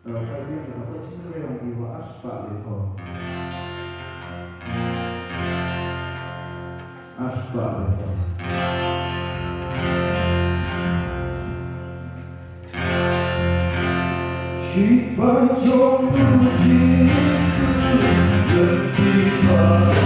Kaibigan, dapat sino yung iwa aspa dito. Aspa dito. 시발 좀 무지스 느끼마나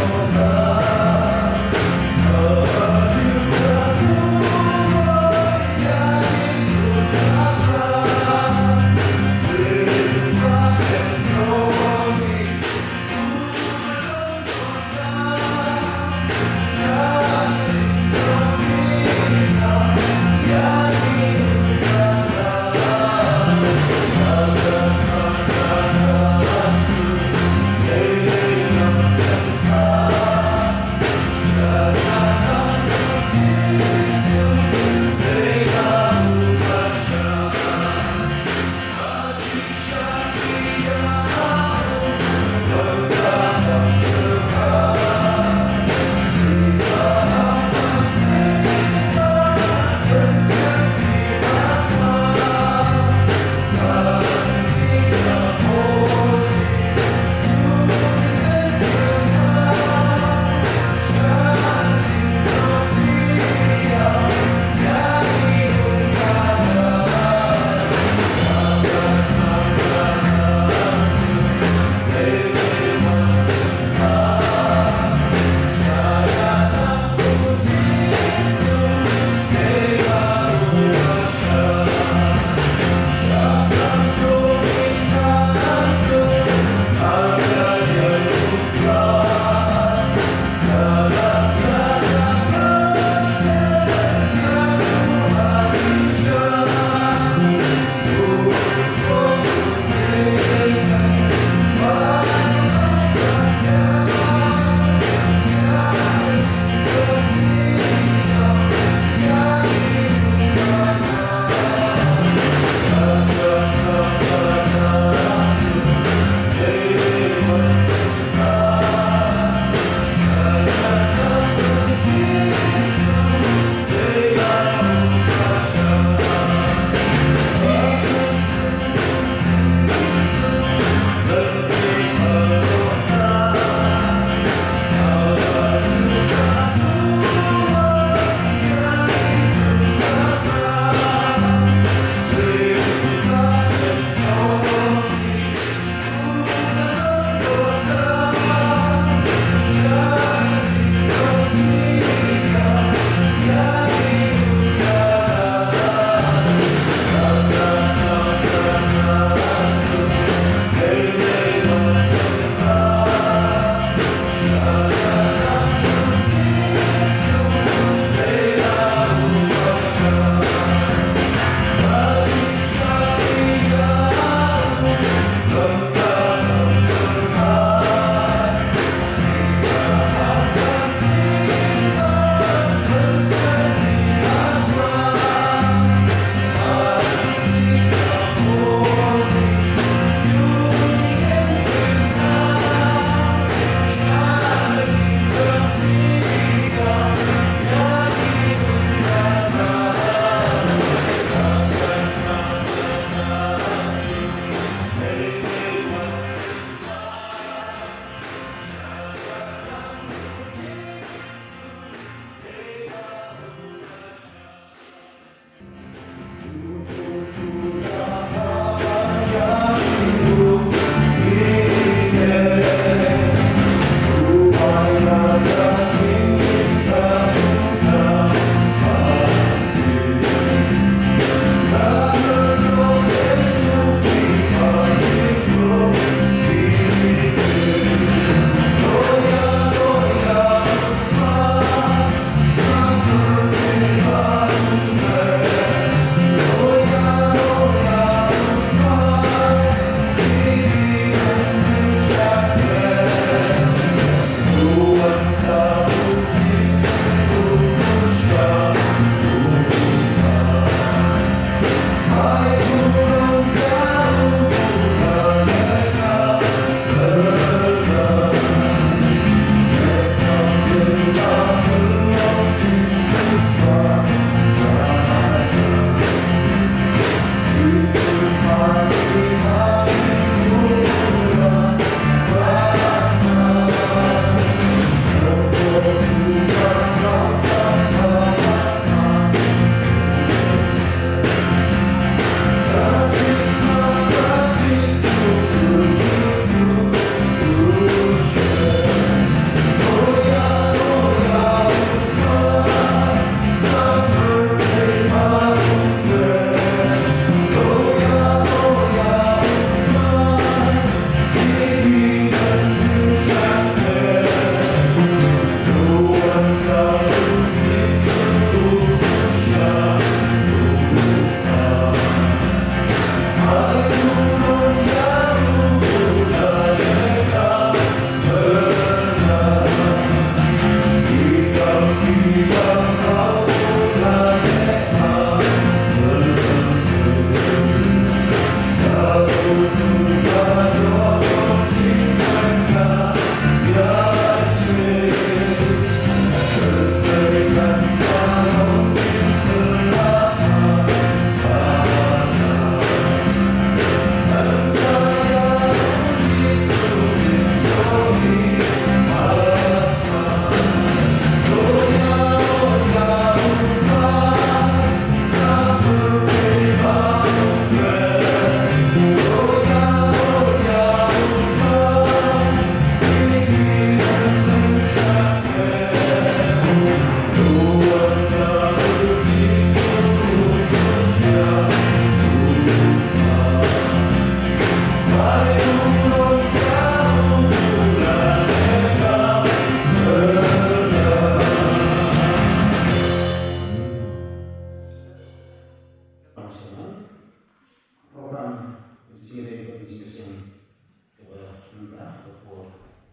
por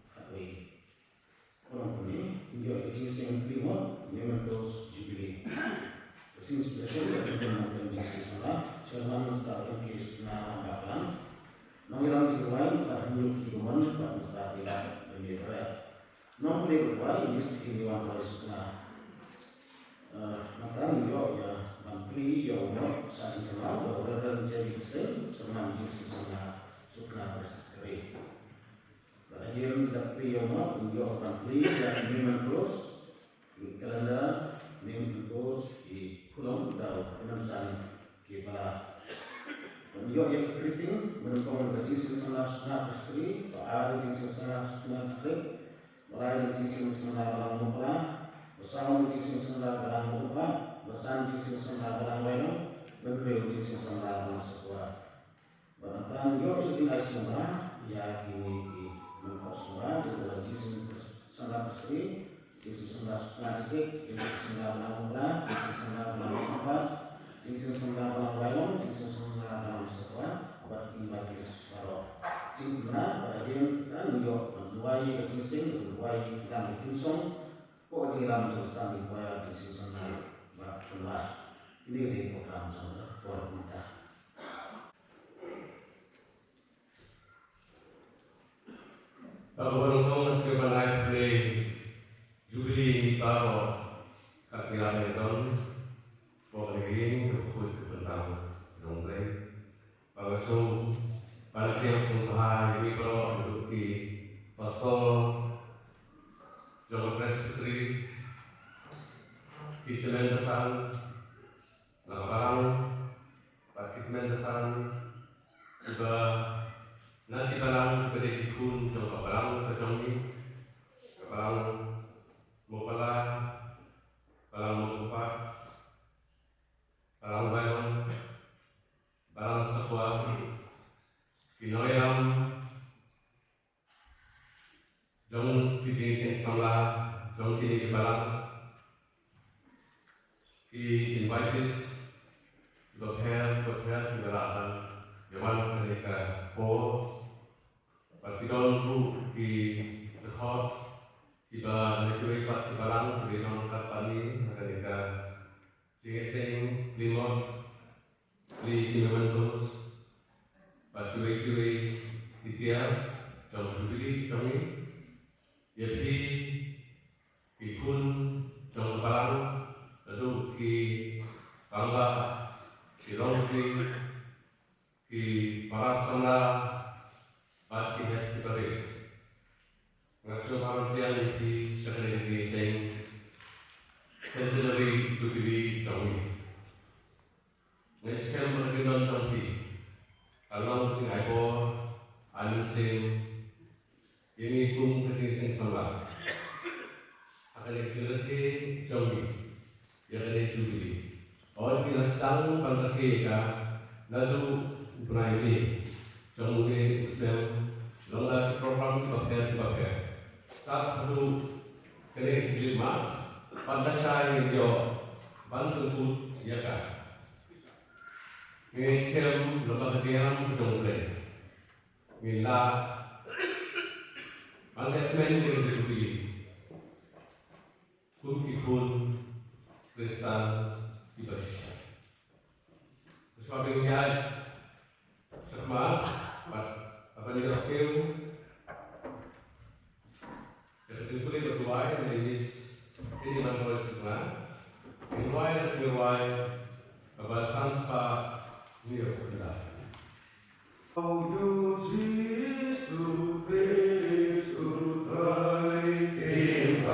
Katway. Kurang ini, dia existing Plymouth, Mementos Jubilee. Kasing special yang kemudian Jesus sana, Chairman Star Case na bakalan. Nangilang sinuwain sa New Kiguman, Pat Star Ila, Bemira. Nong play berway, this iniwan boys na. Maka niyo ya mampli yo mo sa sinema, orang jadi sel, sama Jesus sana sukna bersekre. Berakhir dapli yo mo, niyo mampli dan memang terus kalender memang terus di Pulau Dau penamsan kepala. Niyo yang keriting menukung Jesus sana sukna bersekre, ada Jesus sana sukna bersekre. Mulai Jesus sana balang mukla, bersama Jesus sana balang mukla, bersama Jesus sana balang wayang, berdua Jesus sana balang sebuah. Berantang yo ilmu semua, ya kini di mukau semua, dengan Jesus sana berseri, Jesus sana plastik, Jesus sana balang mukla, Jesus sana balang mukla, Jesus sana balang wayang, Jesus sana balang sebuah, bertimbangis baru. Cingkuna bahagian kan yo menduai kecising menduai dalam timsong kok jiram terus tadi kuaya jisi sana bah ini di program sana buat muda. Bago beruntung meski menaik play Jubilee bago kakilala ito pagiging kukut kepentang dong play bago so Panitia Sungkaha ini kalau duduk di Pastor John Presbytery Kitmen Besan Nakabarang Pak Kitmen Besan juga nanti barang pada dikun John Kabarang Kajongi Kabarang Mupala Barang Mukupat Barang Bayon Barang Sebuah Kinoyam Jong Pijing Sing Samla Jong Kini Kibalang Ki invites prepare Kibalaan Yaman Kanika Po Patidon Ru Ki The Court Kiba Nekiwepat Kibalang Kibidon Katani Kanika Jingising Plymouth Li Kimementos Kiwe Kitia Jom Jubilee Jongi Yapi Ikun Jom Kebalang Lalu Ki Bangla Ki Longki Ki Parasana Bat Ki Het Ki Barit Ngasih Parutian Ki Sekali Jiniseng Centenary Jubilee Jongi Ngasih Merjinon Jongi Kalau kucing ekor, anu sing ini pun kucing sing sama. Akan dikecilkan jombi, yang ada Jubilee. Orang kita sedang pantai ka, lalu berani jombi Islam, lalu program kita. Tak perlu kena kirimat, pada saya dia bantu pun ya kan. Ini sekarang lembaga kajian berjumlah, bila angkat men Jubilee, kurikun Kristen dibasiskan. Sebabnya semangat, apa ni hasil? Kesimpulan berdua ini mana sebenarnya? Ini bahasa Spanyol. Oh, you Jesus to praise to thy name.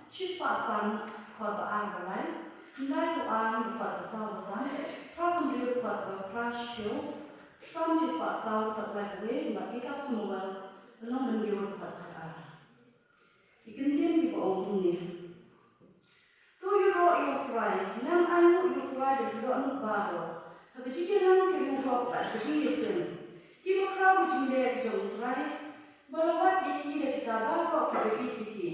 Chispasan korba angalai, nai tu ang korba sawasan, prakumri korba prashyo, sam chispasan taklai we makita semua belum mendiur korba. Ikendian di bawah dunia. Tu yuro yutrai, nang anu yutrai dan dua anu baru. Kejikiran keruhok kat kejiyesen. Kiba kau kejindia kejutrai, balawat iki dan kita baru kebegi iki.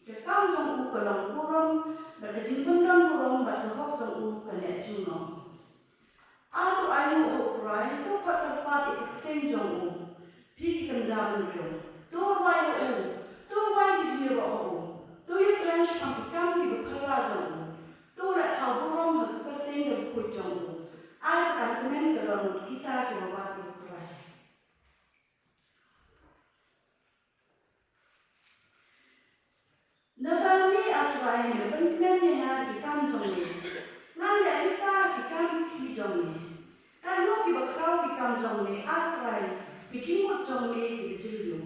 Kekam jong u kelang kurang, berkejing bendang kurang berkehok jong u kena junong. Atu ayu yutrai, tu kat terpat ikuteng jong u. Piki kenjaban rio. Tu wai u, tu wai kejiro u. Tu yutrai shkampikam kiba kala jong u. Tu rak kau kurang hakkerteng dan kuit jong u. Ai kantemen kedalam kita kewawat yutrai. Nabami atrai berbenkemen yang di kanjong ni. Nanda isa di kanjong jong ni. Karena kita kau di kanjong ni atrai bijimut jong ni di bijilyu.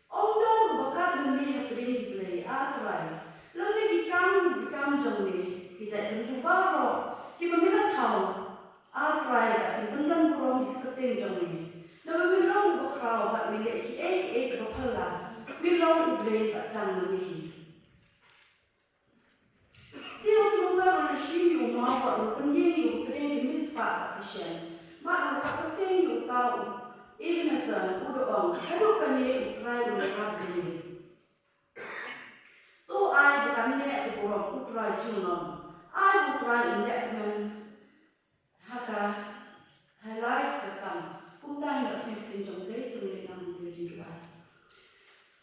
Omdong bakat memi hapedin di play atrai. Lalu di kanjong ni kita tentu baru. Kita minat tahu atrai bat bendang kurang di kerteng jong ni. Nabi milong bakrau bat milik ki bapala. Milong iblay bat dang memihi. Dia semua manusia yang mahu penyeni kereng mispak kisah. Mak nak kerteng yang tahu. Ibu nasa udah hadukan ye utrai udah ni. Tu ai bukan nek kurang utrai junong. Ai utrai indak men haka highlight kekam. Kumtan nak sempit jongde tulen nang dia jiwa.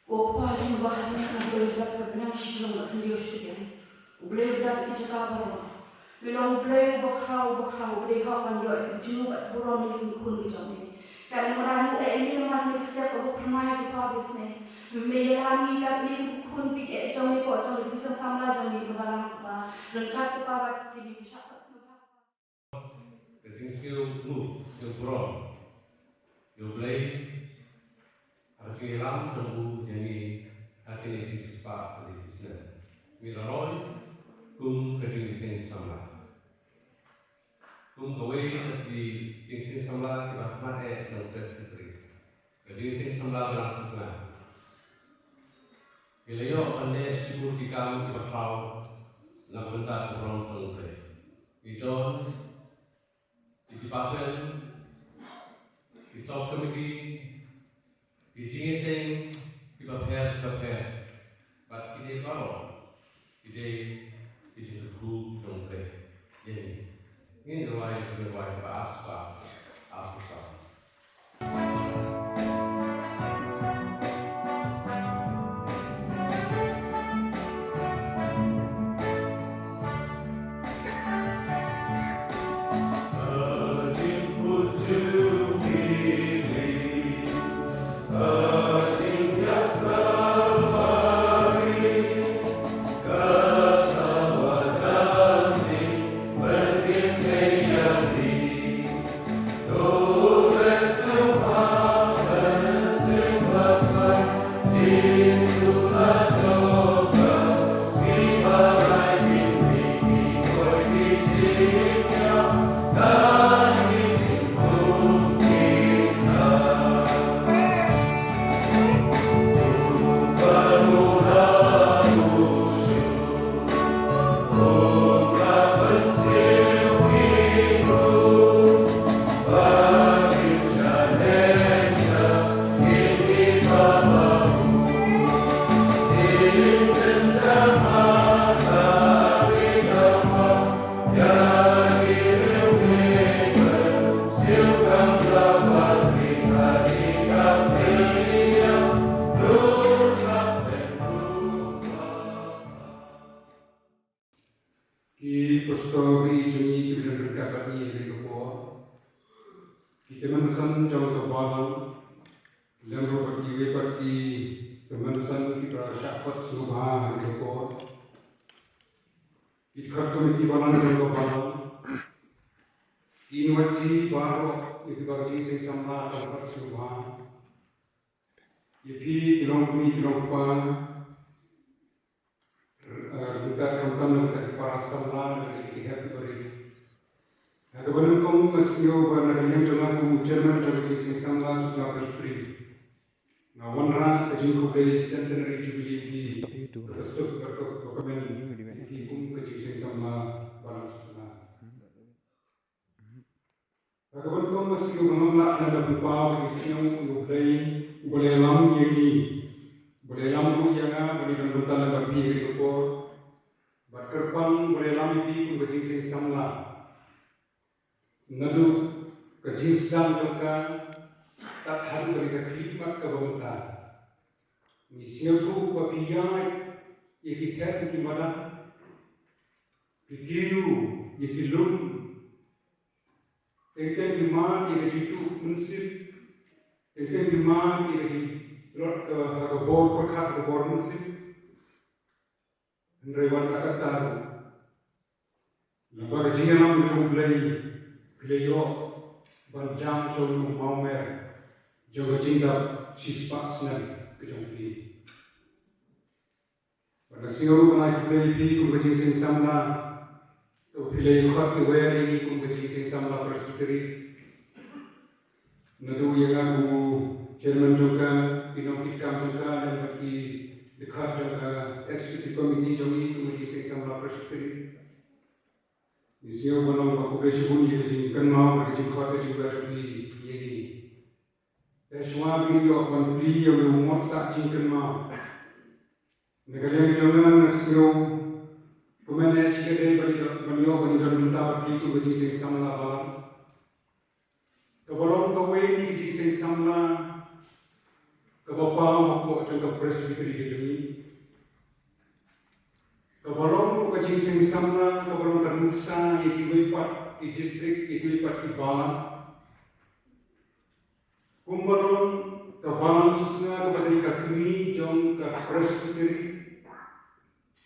Opa jumlah ni nak belajar kebenar sijong nak hendak studian. Belajar kita kabar. Bilang belajar bakrau belajar kapan dia itu kat kurang mengikut jongde. Kan orang ini mana setiap aku pernah di pabis ni. Melami kat ni kun pikir jongde kau jongde bisa sama jongde kebalang apa. Lengkap kepabat kini bisa skill blue, skill brown. Skill play. Arti ram jombu yang akhirnya disispa dari bisnes. Miraroy, kejing sing sama. Gawe di jing sama di bahkan jom tes fitri. Kejing sing sama berlangsung tengah. Ilayo ane sibuk dikam di bakau nak bentar orang jom play. Idon dipakai di sub committee di jingising di prepare but ide baru ide dijengku jomble jadi ini ruai aspa apusa. Story jungi kita berdapat ni dari kepo. Kita mensan jauh kebalan. Lalu bagi mensan kita syakot semua dari kepo. Kita komiti balan jauh kebalan. Inwati baru itu bagi sing sama dapat semua. Yepi tilong kami tilong pan. berkat kamu dari para samlan dari pihak beri. Kebenaran kamu masih berada yang jangan kamu Jerman jadi sing samla sudah berstri. Nawanra kajing kubai centenary jubilee di besok berkok dokumen di kum kajing sing samla balas na. Kebenaran kamu masih mengamla anda berpau di siang boleh lam yegi boleh lam tu yang bani dan bentar lebar di kopor. Berkerpan boleh lam di kum kajing sing samla. Nadu kajing sedang jangka tak hadu dari kekhidmat kebangunan. Misial tu wapiyai yaki ter kimadan, pikiru yaki lum, tentang kiman yaki jitu munsib, tentang kiman yaki jitu agabor perkat agabor munsib, hendrawan akan tahu. Lambat kajian lam berjumlah Pelayo banjang solu maumer joga cinta sispaksnan kejongpi. Pada siaru kenai play pi kum kecing sing samla to pelayo khot ke wer ini kum kecing sing samla presbyteri. Nadu yang aku chairman juga pinong kikam juga dan bagi dekat juga executive committee jongi kum kecing sing samla presbyteri. Isiyo balong aku bersihun ye kecing kenal kecing khot kecing berjumpi yegi. Tersuap video konflik yang umur sak cingken ma. Negara yang jangan nasiyo kumanage kedai bani dalam minta bagi tu kecing sing samla balam. Kebalong kawe ni kecing sing samla kebapang aku jangka presbyteri kecing. Kebalong kecing sing samla kebalong kanuksa yaki wepat di distrik yaki wepat di balam. Kumbalong kebalang setengah kepada kami jong ke presbyteri.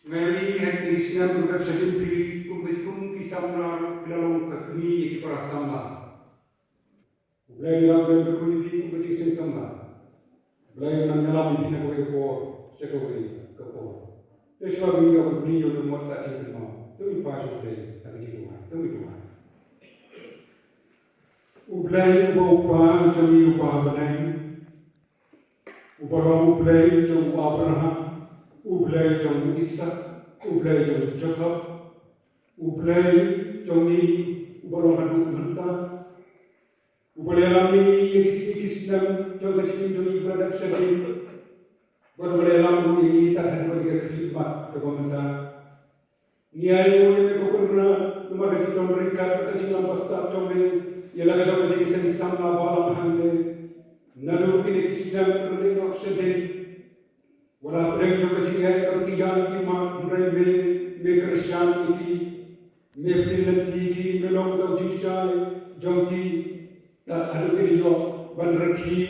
Ngari hati siang berkat sedih piri kum kisamla bilalong kami yaki para samla. Belai dalam berkui kum kecing sing samla. Belai nang nyalam bina kowe ko sekoi ko. Tersuap ini aku beri yang nomor satu kenal. Tumi pasal belai tak jiwa. Tumi Tuhan. Ublay upah jami upah benai. Ubarang ublay jam Abraham. Ublay jam Ishak. Ublay jam Jacob. Ublay jami ubarang hadu mentah. Ublay lami igis nam jam kecil jami beradab syadid. Boleh lam ini tak ada bagi khidmat kebangunan. Niai boleh kokona nomor kecil mereka kecil lam pasta jombe ialah kecil kecil seni samla balam hande. Nadu kini kisah berlengok sedih. Walau bereng jom kecil kekian kima mereka kerjaan iki mereka nanti melong tau jisai jomki tak ada kiriyo banraki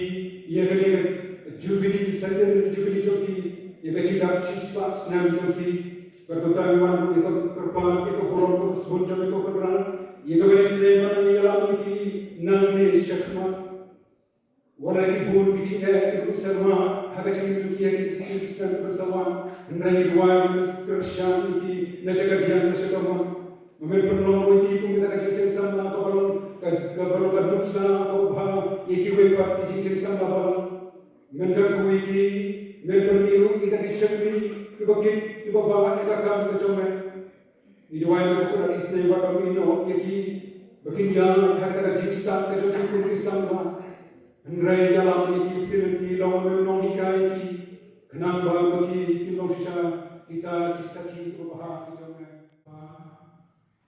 ia kini Jubilee centenary jubilee joki yang kecil siswa senam joki berkota iwan ikut kerpan ikut koron ikut sebut jom ikut kerpan yang keberi sedemikian yang alam iki nangme syakma walaki bun kecil ikut sama haga cakap joki yang isi sedang bersama hendak dua kerjaan iki nasi kerjaan nasi kaman memang penolong iki pun kita kecil sama kebalong kaduksa kau bah iki wepat kecil sama Mendak kuiki, menpermiru kita kisahni, kibakit, kibawa kita kam kecome. Iduai mereka dari istri pada mino, yaki bakin yang harga jistan kecome kuki sama. Henrai dalam yaki tinenti lawan menong hikai ki, kenang bagi kinong sisa kita kisaki kibawa kecome.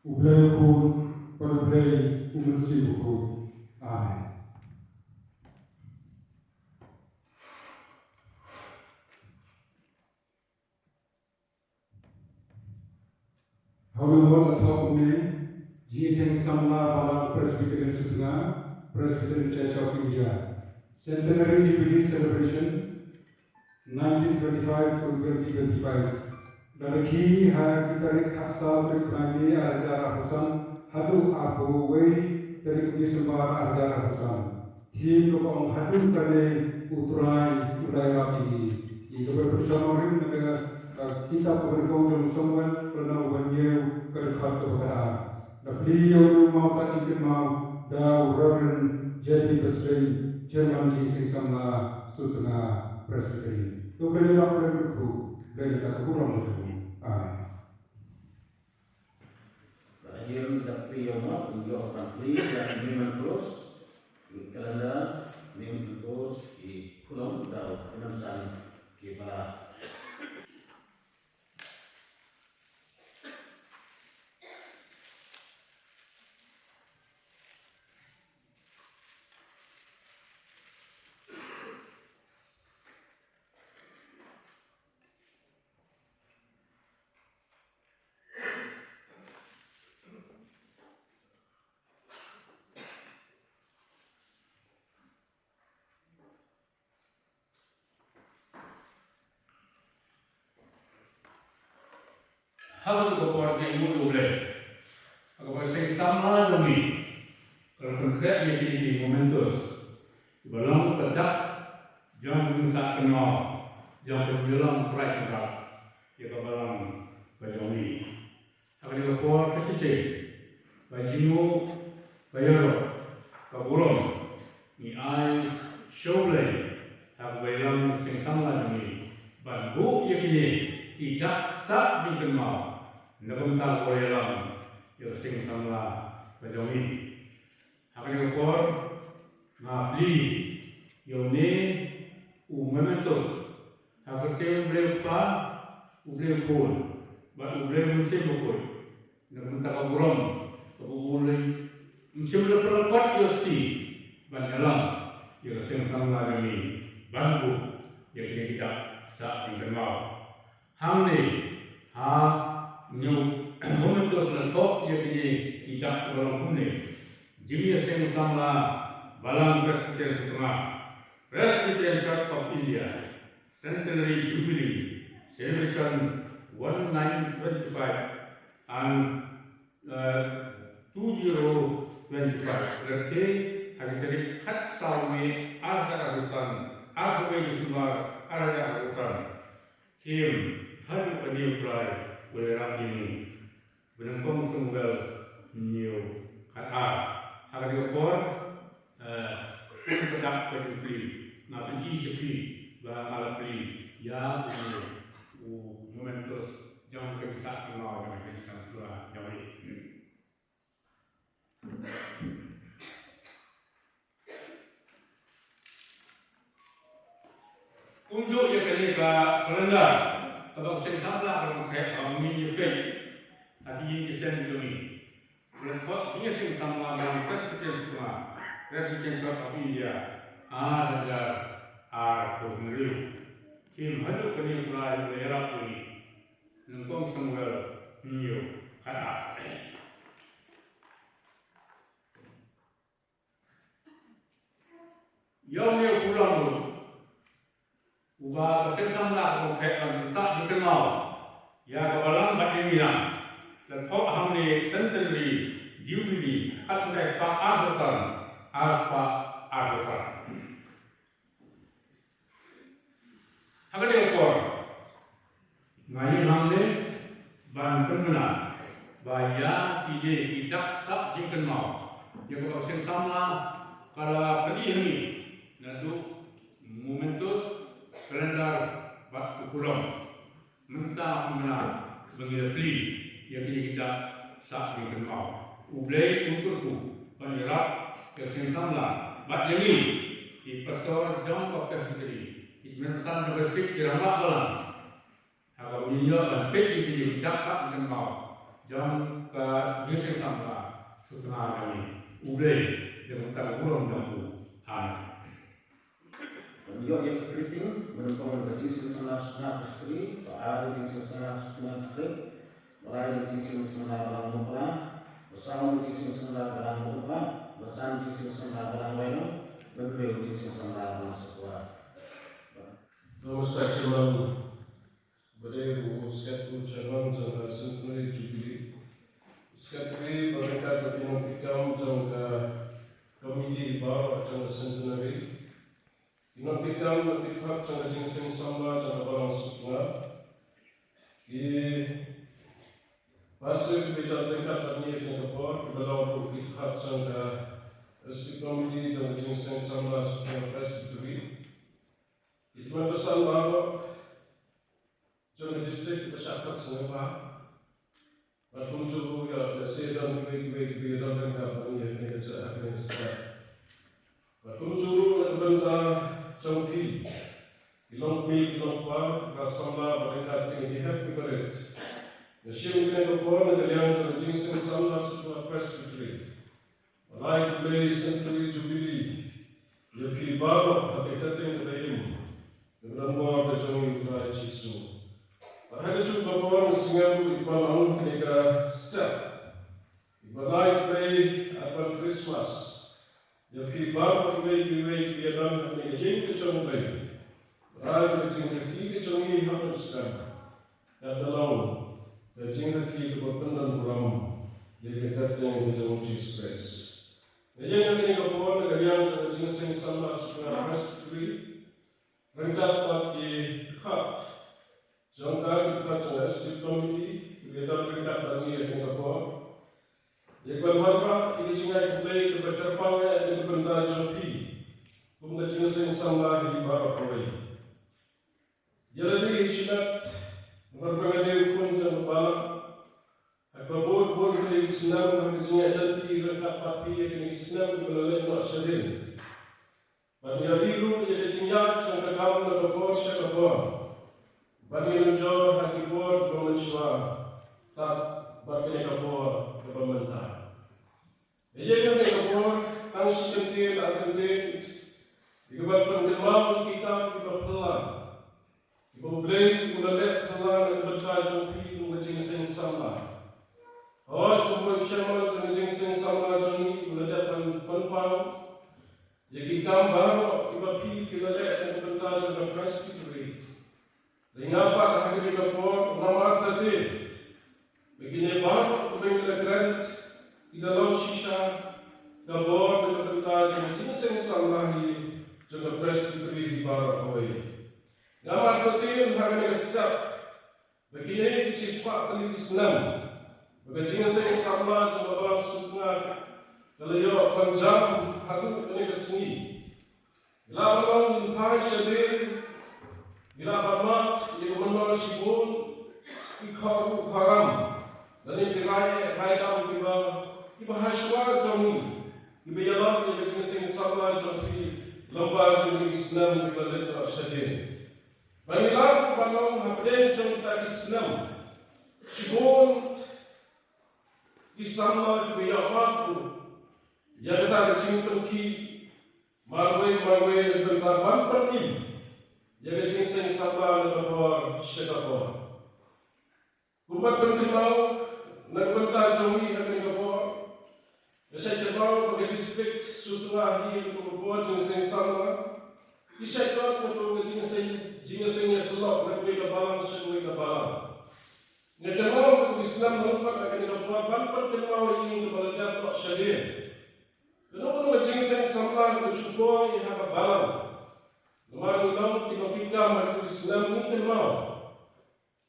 Ublay kun, parublay umansi kun. Amen. Haluan atau punya Jiseng Samla Balang Presbyterian Sutengah Presbyterian Church of India Centenary Jubilee Celebration 1925 to 2025 Dalaki Hakitarik Khasa Prikmani Ajar Husan Hadu Abu Wei Tarik Disembah Ajar Husan Tim Kopong Hadu Kale Utrai Udaya ini Itu berpersamarin kita berkongsi semua beliau mau sajikan mau dau Reverend J.P. Presiden Jerman Jinsing sama Sutengah Presiden. Itu beliau berikutku dari tak kurang macam. Amin. Berakhir tapi yono unjuk tampil dan memang terus kalender memang terus di pulau dan penansan kepala. Hal keluarga ibu boleh. Kalau saya sama demi, kalau konkret yang ini momentus, belum tetap jangan mengisak kenal, jangan berjalan track berat, ya kebalang berjauhi. Akan dikepor sesi, bajimu, bayar, kaburung, ni ai, showlay, aku bayang sing sama demi, bantu yang ini tidak sah dikenal. Nakamta ko yalang yung sing samla kajongi. Akan dikepor nga pli yung ni momentos. Akan kayo ublay pa, ublay pun, ba ublay musim bukoy. Nakamta ka buram, kapubulay. Msimula perapat yung si banyalang yung sing samla kami bangku yung kita sa dikenal. Hamni ha New momentos na top yang ini tidak terlalu kuning. Jimmy Singh Samla Balang Presbyterian Setengah Presbyterian Church of India Centenary Jubilee Celebration 1925 and 2025. Berarti hari tadi kat sawi arah arusan aku bagi sumber arah arusan kim hari penyiurai boleh ini benengkong sunggal new kata harga dikepor pedak kejupli nabi isipi barang alat beli ya momentus jangan kebiasaan kenal dengan kebiasaan surah jauh. Unjuk yang kini ke rendah kalau saya salah kalau saya kami juga hati ini sen kami. Kalau dia sing sama dengan Presbyterian Setengah, Presbyterian Church of India, Purneriu, kim hadu kini mulai bergerak ini, nengkong sungguh new kata. Yang dia pulang tu. Ubah kesensamlah mengkaitkan tak dikenal. Ya kebalang batinnya. Dan kau hamil centenary jubilee kat mereka agusan, agusan. Apa dia ukur? Ngayon hamil ban pemenang. Baya ide tidak sah dikenal. Ya kalau kesensamlah kalau pedih ini, nadu momentus kalendar waktu kurang mentah menang sebagai beli yang ini kita sah dikenal ublay untuk tu penyerap yang samla bat yang ini di pasar John Baptist Secretary di mensan bersih kiramak balang kalau ini dan pergi di tidak sah dikenal John ke yang samla setengah kami ublay yang mentah kurang jambu Yo yang keriting menunggu jingsi senang istri, ada jingsi senang istri, mulai jingsi senang balang muka, bersama jingsi senang balang muka, bersama jingsi senang balang lain, bentuk jingsi senang balang sebuah. Namaste Chairman, Bade Uskat Chairman Jangka Centenary Jubilee, Uskat Jubilee berdekat dengan kita Jangka Komiti Baru Jangka Centenary. Inang kita melihat jangka jingsing sama jangka balang setengah. Ki Pastor kita tingkat ni yang kapor kita lawan kita hat sangka SC Committee jang jingseng sama supaya presbytery itu pesan bahawa jang distrik kita syakat senapa Batum cubu ya sedang kibai dalam tingkat ni yang kita akan sekat Batum cubu nak benda jangki Ilong mi ilong pa kasama berengkat ini happy birthday Nasibu kena kapor negalian jang jingseng sama supaya presbytery Malay play century jubilee ya pi baru hakikat yang kataim dengan buah kacang utara cisu Parhaga cuba kapor singaru iban ang kenika step Malay play apan Christmas ya pi baru ibai biadan kenika yang kacang bayi Malay kacang kacang ini hapuskan Kadalau Kajing kaki keberpendan pulam di dekat yang kejauh Express. Jadi yang ini kapal negara kajing seng sama supaya presbytery rengkat bagi kat jangka dekat jangka SC Committee kegiatan rengkat bagi yang kapal. Yang berharap ini jingai kembali ke berterpangnya dengan benda jampi kajing seng sama di barat awal. Jadi syidat Berpengaruh pun jangan balak. Apabun pun kena Islam berkejinya nanti rengkat papi yang kena Islam melalui nak syadin. Bani abiru yang kejinya jangan kamu nak kapor syakapor. Bani nunjor hakipor bermensyua tak berkena kapor ke pemerintah. Ia kena kapor tangsi kentil agentin. Ikabat pengelmau kita pelan. Ibu beli ulalek telah dan berkajang pi mengajing seng sama. Awak kumpul syamal mengajing seng sama jani ulalek penpau. Yaki gambar ibu pi ulalek dan berkajang presbytery. Ringapak hari kapor namar tadi. Begini bahawa kubing grant di dalam sisa gabor dan berkajang seng sama di jaga presbytery di barat awal. Gambar tertim harga sekap. Begini siswa kali Islam. Begini saya sama coba sunat. Kalau yo panjang hadu ini kesini. Bila orang thai syadil. Bila amat yang menol sibun. Ikharu karam. Dan ini kirai raidam kiba haswa jami. Kiba yalam yang begini saya sama jami. Lambar jami Islam kiba lentera syadil. Banilah balong hapden cerita Islam. Sibun kisama biyamatku. Yang kita kecil ki marway bentar penim. Yang kecil seng sabah lekapor syekapor. Kumpat pentimau nak bentar jomi akan lekapor. Saya kebau bagi distrik Sutua hi lekapor jeng seng sabah. Isai kau betul kecil sengnya selok mereka balang mereka balang. Nedemau Islam melukak akan dilakukan banpan kenal ini kepada dapat syariat. Kenapa kecil seng sampai bercuba yang hak balang. Lemari ulang kita makhluk Islam ini kenal.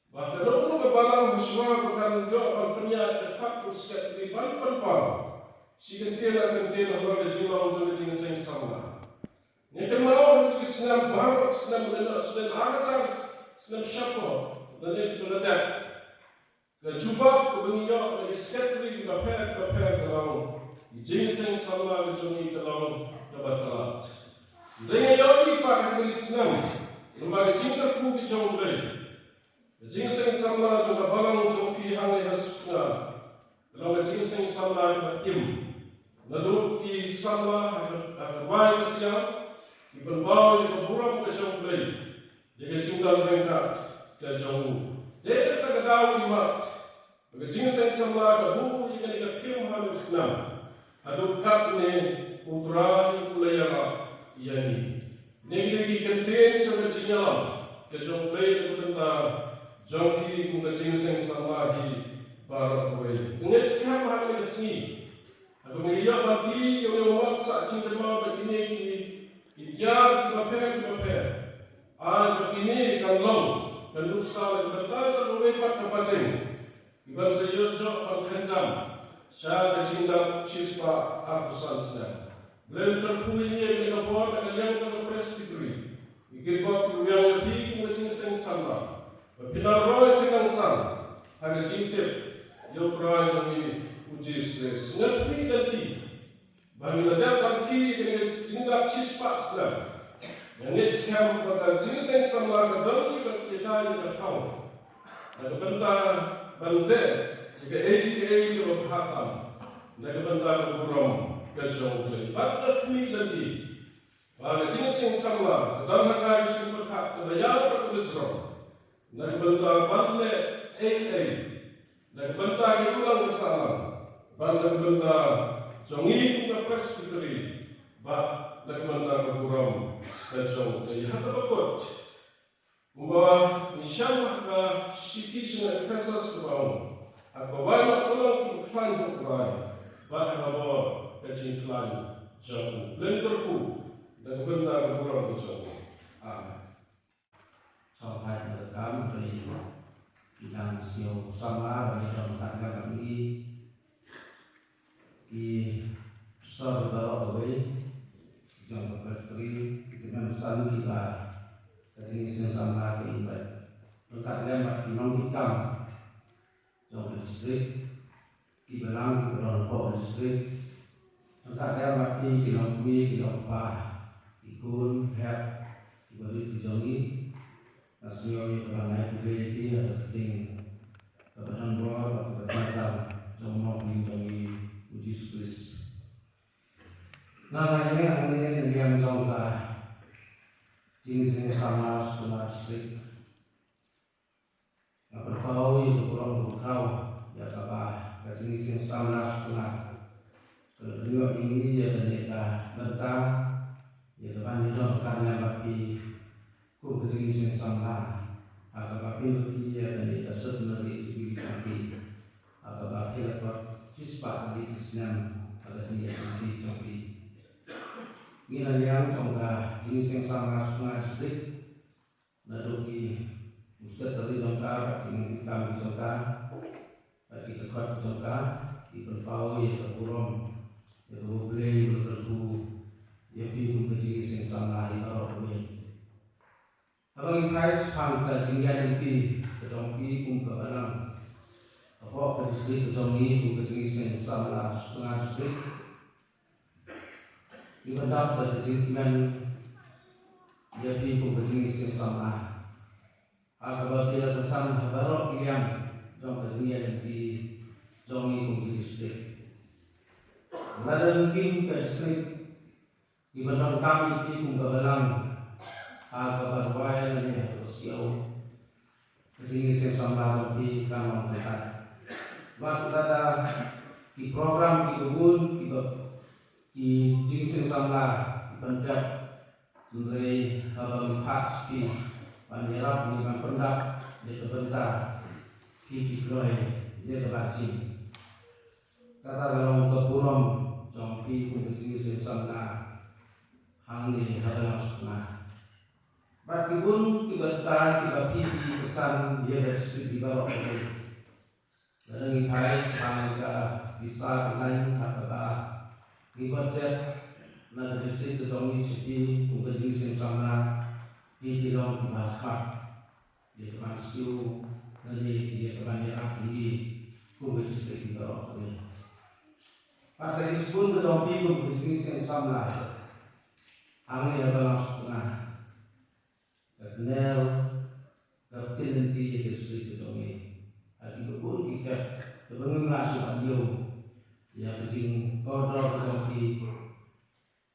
Bahkan kenapa balang haswa bukan juga banpanya hak bersekat di banpan pal. Si kentela orang kecil kecil seng sampai. Yang kenal Islam bahawa Islam benar Islam agak Islam syakor dan yang belajar. Kecuba kebenaran dari sekretari kapal kalau jinseng sama macam kalau kebetulan. Dengan yang pakai Islam lembaga cinta pun dicoba. Jinseng sama juga balang joki hang hasna. Kalau jinseng sama im. Lalu i sama akan baik siap. Iban bau yang berburam ke jauh beli, yang cinta mereka ke jauh. Dia tak tahu imat. Bagi jinseng sama kabu yang negatif halus Islam. Haduk kat ni utrai ulayara yani. Negeri kentin coba cinyalam ke jauh beli berbentar jauhi muka jinseng sama di barat away. Ingat sekarang hal ini kesini. Aku melihat bagi yang umat saat cinta mau begini. Itiar kepaper. Begini kan long dan lusa bertaja lepat kepada Iban sayo jok pangkanjam sya kecingdak cispa aku sansna. Belum terpui ni mereka buat dengan yang sangat presbytery. Ikut buat yang lebih kecing seng sama. Berpindah roy dengan sang. Harga cintip yang perajuk ini uji stres. Ngerti nanti. Bagi nadal bangki dengan cingdak cispa sna. Yang ni sekarang pada cing seng sama kedal ni kita ni bertahu. Ada bentar bande jika ke berhatam. Ada bentar berburam kacau ke. Banda kami nanti. Bagi cing seng sama kedal nak cing berkat kebayar berkecau. Ada bentar bande Ada bentar diulang kesalahan. Banda bentar jongi ke presbytery. Ada bentar berburam kacau ke. Hata berkot. Membawa nisyam ka shiki sina Efesus ke bawah. Apa banyak orang iklan berperai. Bahkan bawa kecil iklan jauh. Lenterku dan bentar kurang jauh. Amin. Sampai merekam dari kita siu sama bagi contohnya kami di store bawa away contoh presbytery kita pesan kita kecil sama ke ibadah lengkapnya bagi non hitam contoh distrik di belang di berapa distrik lengkapnya bagi kilang kui kilang pah ikun head diberi dijongi Nasio yang naik BB ada penting kebenaran bor kebenaran jomong binjongi uji sublis. Namanya ini yang jongka jenis sama sekolah distrik. Yang berbau yang kurang berkau ya kapah jenis sama sekolah. Kalau beliau ini ya ketika bentang ya depan itu karena bagi kum kecil sama agak bapin lagi ya dan di dasar dari itu dicantik agak bapin lepas cispa di Islam agak tinggi di cantik ini yang contoh jenis yang sama setengah distrik naduki ustad dari contoh di kami contoh bagi dekat contoh di berpau ya keburung ya kebublei berkerbu ya bingung kecil yang sama ibarat kami abang ikai sepang ke tinggal nanti kejongki kum ke balang apa ke distrik kejongki kum ke jenis yang sama setengah distrik dibendap dari jingkiman jadi kum ke jenis yang sama agak bila tercam barok yang jong ke jenis nanti jongi kum ke distrik ada mungkin ke distrik dibendap kami kum ke balang agak berwayang ya usiau ketinggi sama di kamar tempat waktu ada di program di kebun di jenis sama di pendap dari abang pas di panjerap di pendap di kebentar di kroy di kebaci kata kalau keburom jompi ketinggi sama hangni habang setengah bagi pun kibarta kibapi di pesan dia dari situ di bawah ini. Dan ngipai sepanjang bisa lain kata ngibacet na distrik ketongi sipi mungkin jenis sama di tilong kibahak di depan siu dari di depan merah tinggi mungkin distrik di bawah ini. Pada jenis pun ketompi mungkin jenis yang sama angin yang berlangsung setengah kenal kapten nanti yang distrik ketongi lagi berbun kita terbangun langsung adio ya kecing kodok ketongi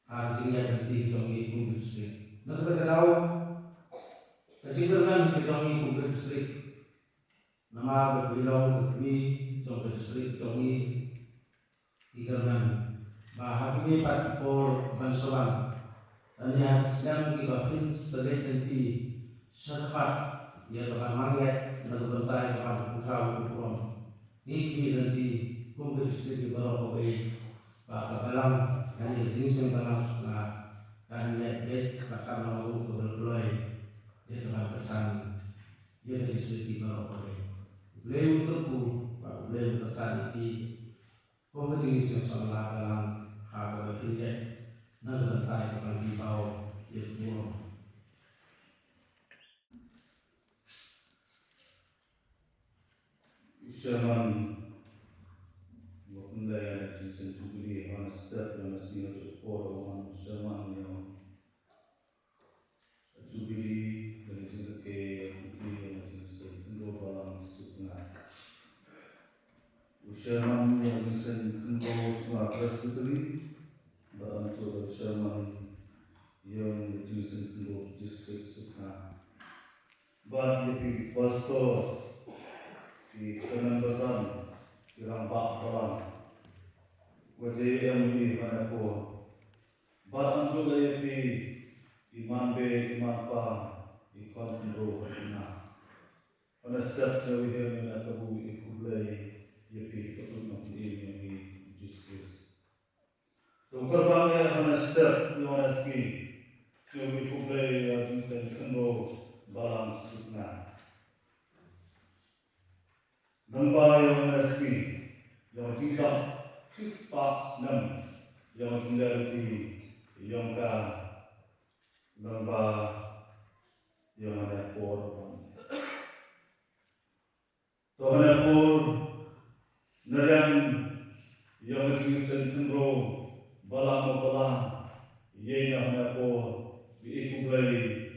kecingnya nanti ketongi pun distrik nak kita tahu kecing terban ketongi pun distrik nama berbilang kami contoh distrik ketongi ikarman bahag ini patipor bansuan dan yang sedang dibapin sedang nanti sekat ya depan manget dan bentai depan putra ukuran ini nanti kumpul distrik di bawah kobe bahkan balang dan jenis yang balang setengah dan net bahkan mau keberkeloy ya depan pesan dia distrik di bawah kobe beliau terku boleh bercandi kau berjing sesuatu dalam hal berpikir nak bertai tentang bau itu Sherman wakunda ya jinsen tuguri wana step wana sino chokoro wana Sherman yo jubili wana jinsen ke jubili wana jinsen ndo balang sukna Sherman wana jinsen ndo sukna presbytery balang chokoro Sherman yo wana jinsen ndo district sukna but yepi pastor di kanan besar di rampak balang wajah yang ini mana ko barang juga yepi iman be iman pa ikon ro ina pada setiap sekali yang nak kabu ikublai yepi ketut nak ini yang justice to korban pada setiap yang nasi yang ikublai yang jinsen kendo balang sukna Namba yang nasi, yang tinggal sispak senam, yang tinggal di yang ka namba yang ada korban. Tuhan apur narian yang jinsen tendro balang balang, ye yang apur diikublai,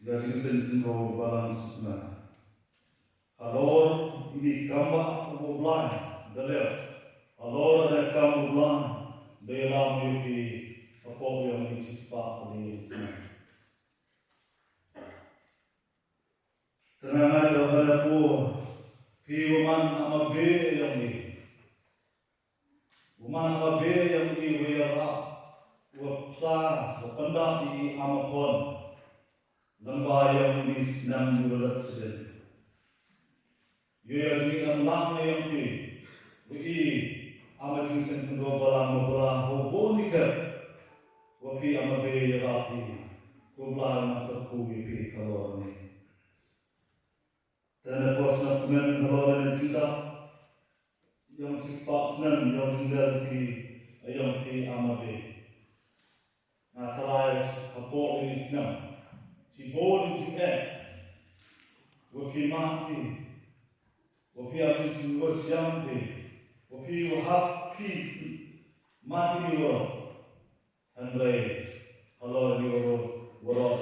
yang jinsen tendro balang sukna. Alor ini kamba ublan dalil alor ada kamba ublan dalam yuki apa yang disispak di sini tenang ada hadapu piuman amabe yang ini uman amabe yang ini wiyarap wapsa wapendak di amakon lembah yang ini senang bulat sedih Yo jing lang yang di, wi ama jing sen kendo balang hobo nikah, wapi ama be rapi, kubla makku wi kalor ni. Dan porsi kemen kalor ni cinta, yang sispak senan yang tinggal di yang pi ama be. Nah terais apa ini senang, cibol jing wapi mati. Wapi aja singgah siang deh, wapi wahap pi mati di woro, handai halor di woro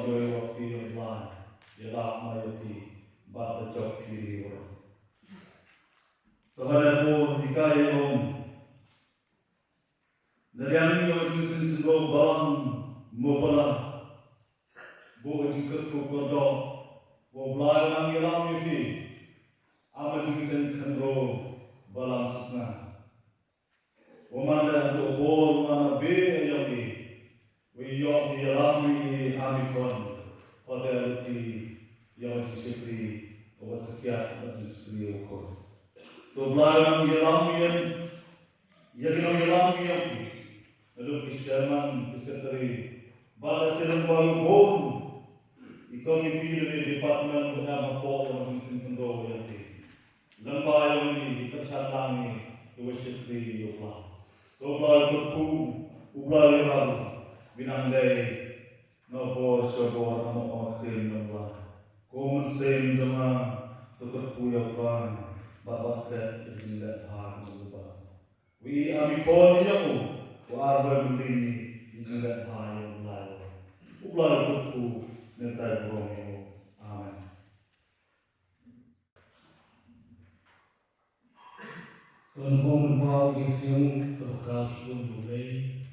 di waktu lain, jelak mayopi bat cok di woro. Tuhan aku hikai dari yang jinsen tunggu balang mobala, bo jingkat kodok, bo belah yang yopi. Ama jinsen kandro balang sukna. Wamanda tu bor mana be yang di, wiyok di alami amikon pada ti yang jinsekri wasekiat jinsekri ukor. Tu belang di alami yang alami yang lalu kisyaman kisetri balas serem balu bon. Ikon itu di departemen bernama po yang jinsen kandro yang di. Lembah yang ini tersatangi dua setri ublah. Ublah berku, ublah lelam, binandai, nabor sobor amo ortin ublah. Komen sem jama, tukerku yapan, babat ket jindat har ublah. Wi amikon yaku, warga beli jindat har ublah. Ublah berku nentai borong. Amin. Tuan Pembau Jisiung terkasih mulai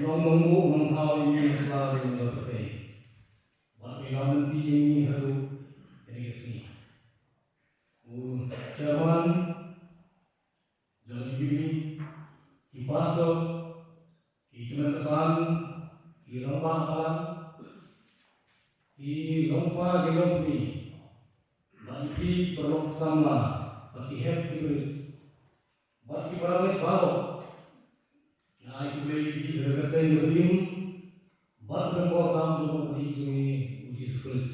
Nomongmu menghalau ini selalu berkata Bapak nanti ini harus reaksi Syawan Jalan Jubili Kipaso Kitunan Pesan Kirambah Alam Kirambah Gelompi Bagi Perlok Sama bagi happy bagi perawat baru yang itu lebih berkaitan dengan bagi membuat kamu menghijau uji sekolah.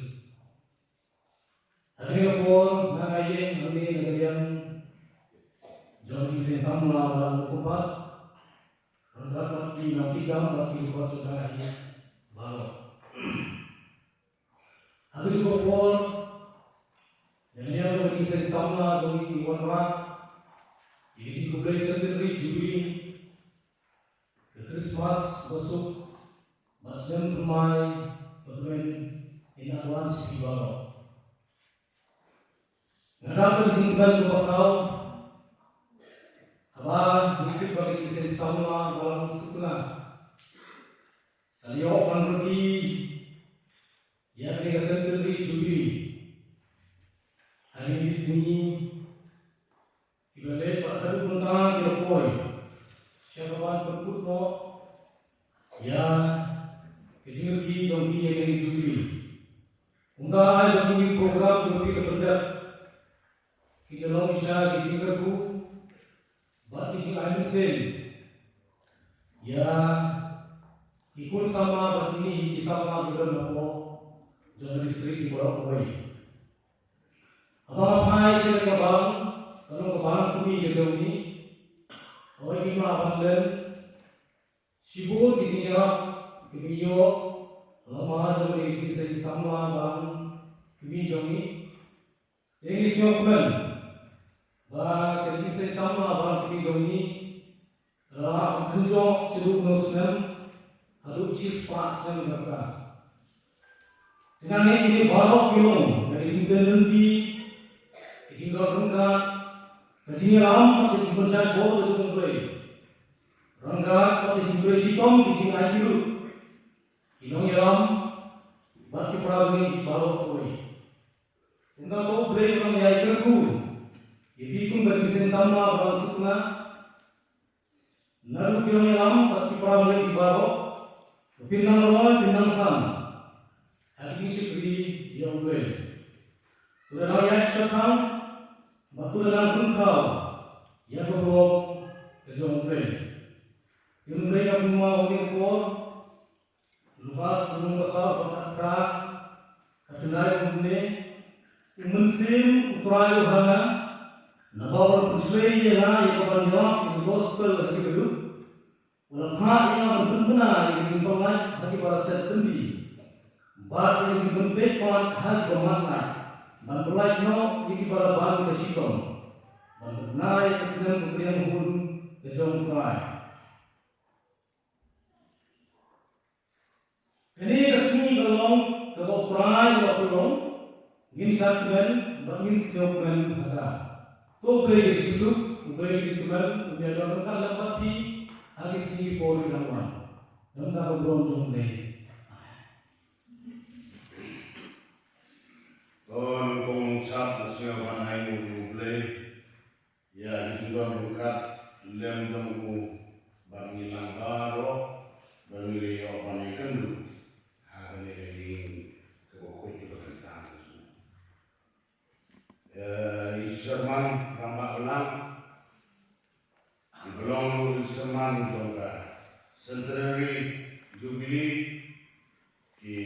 Hari ini aku nak ayah yang jauh jing samla balang kupat rangkat mati nakidam mati kuat juga balok. Aku juga pol yang jauh jing samla jauh iwan rak ini juga play centenary jubilee ke Christmas besok masih permai bermain in advance di balok. Ngadap kesimpulan kebakau, abah mungkin bagi kisah sama dalam setengah. Kali orang pergi, yang dia sendiri juri. Hari ini sini, kita lihat pada hari mentang kita boy. Siapa perkut mo, ya kejengki jongki yang ini juri. Enggak ada begini program lebih terpendak. Kita long isya kejengku, bat kejeng amin sen. Ya, ikut sama bat ini sama bulan apa, jangan distrik di bawah koi. Abang apa saya kata bang, kalau kebalang kumi jauh ni, awak ini abang dan sibuk kejeng ya, kemiyo, lama jangan kejeng saya sama bang kumi jauh ni, ini siapa pun. Ba kecil saya sama barang kami jauh ni, kalau kunjung seduk nusnam, harus cispa senam mereka. Dengan ini balok kilong dari tinggal nanti, tinggal rangga, kecil ram pada tinggal saya bor betul betul. Rangga pada tinggal sitom, tinggal ajiru, kilong ram, bagi perawi balok tuai. Enggak tahu beli orang yang kerku. Ibi pun berjisen sama barang setengah. Nalu pilong yang pasti perang lagi baru. Pinang roy, pinang sam. Hati sikri yang boleh. Tuhan ayat syakam, batu dalam pengkau. Yang berdoa kejauhan boleh. Yang boleh yang mau ngepor. Lukas belum besar bakat kerah. Kadulai umne. Umensim utrayu hanga. Nabawan percaya yang kawan jawab itu gospel lagi dulu. Walau hak yang benar yang dijumpai lagi para set pendi. Bak yang dijumpai pan hak bermakna. Dan pelaj no yang para bahan kesikon. Dan benar yang kesenang kemudian pun kejong try. Ini kesini kalau kebau try kalau ngin syakmen, ngin syakmen ada. तो प्ले जिसु प्ले जितुमन menjadi orang lembat di hari sini poli nama nama belum jumpa. Kon kongcap siapa naik mu play ya juga berkat lem jangku bangi langkaro bangi apa ni kendu hari ini kebokoi juga kentang Isherman Rambak Ulang Digelong Isherman juga Centenary Jubilee di